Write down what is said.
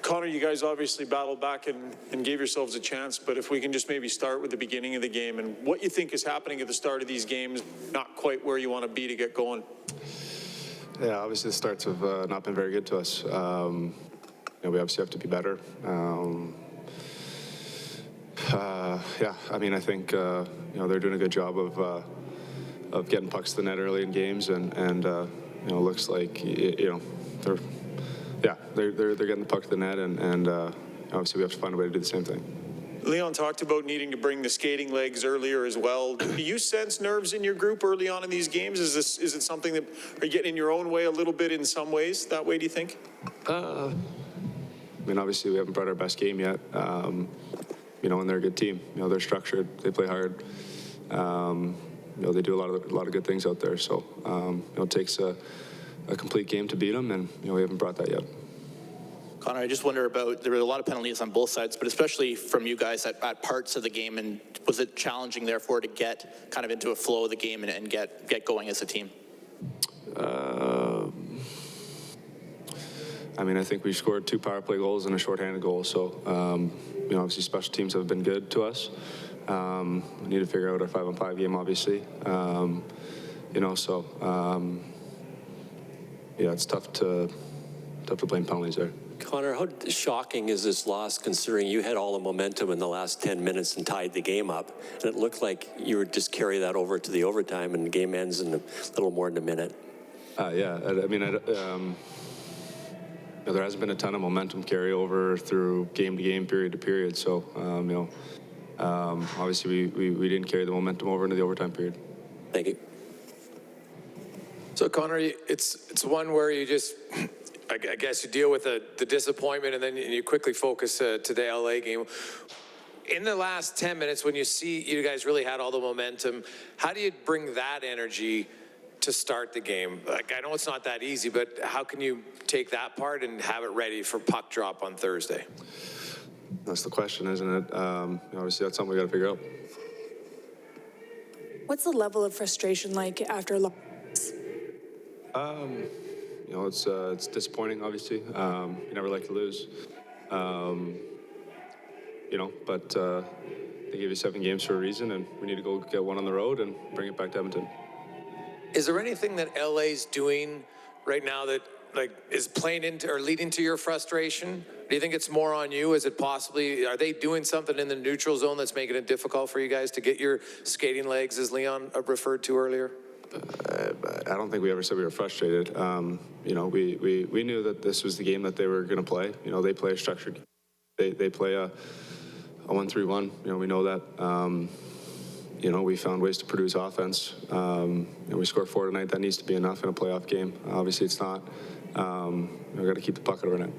Connor, you guys obviously battled back and gave yourselves a chance, but if we can just maybe start with the beginning of the game and what you think is happening at the start of these games, not quite where you want to be to get going. Yeah, obviously the starts have not been very good to us. We obviously have to be better. Yeah, I mean, I think they're doing a good job of getting pucks to the net early in games, and looks like they're getting the puck to the net, and obviously we have to find a way to do the same thing. Leon talked about needing to bring the skating legs earlier as well. Do you sense nerves in your group early on in these games? Is it something that are you getting in your own way a little bit in some ways? That way, do you think? I mean, obviously we haven't brought our best game yet. And they're a good team. They're structured. They play hard. They do a lot of good things out there. So it takes a complete game to beat them, and we haven't brought that yet. Connor, I just wonder about, there were a lot of penalties on both sides, but especially from you guys at parts of the game, and was it challenging, therefore, to get kind of into a flow of the game and get going as a team? I mean, I think we scored 2 power play goals and a shorthanded goal, so, obviously special teams have been good to us. We need to figure out our 5-on-5 game, obviously. It's tough to blame penalties there. Connor, how shocking is this loss considering you had all the momentum in the last 10 minutes and tied the game up, and it looked like you would just carry that over to the overtime and the game ends in a little more than a minute? Yeah, I mean, there hasn't been a ton of momentum carryover through game to game, period to period, so, obviously we didn't carry the momentum over into the overtime period. Thank you. So, Connor, it's one where you just, I guess you deal with the disappointment and then you quickly focus to the LA game. In the last 10 minutes, when you see you guys really had all the momentum, how do you bring that energy to start the game? Like, I know it's not that easy, but how can you take that part and have it ready for puck drop on Thursday? That's the question, isn't it? Obviously, that's something we got to figure out. What's the level of frustration like after a loss? It's disappointing, obviously. You never like to lose. But they gave you 7 games for a reason, and we need to go get one on the road and bring it back to Edmonton. Is there anything that LA's doing right now that is playing into or leading to your frustration? Do you think it's more on you? Is it possibly, are they doing something in the neutral zone that's making it difficult for you guys to get your skating legs, as Leon referred to earlier? I don't think we ever said we were frustrated. We knew that this was the game that they were going to play. They play a structured game. They play a 1-3-1. We know that. We found ways to produce offense. We scored 4 tonight. That needs to be enough in a playoff game. Obviously, it's not. We've got to keep the puck out of our net.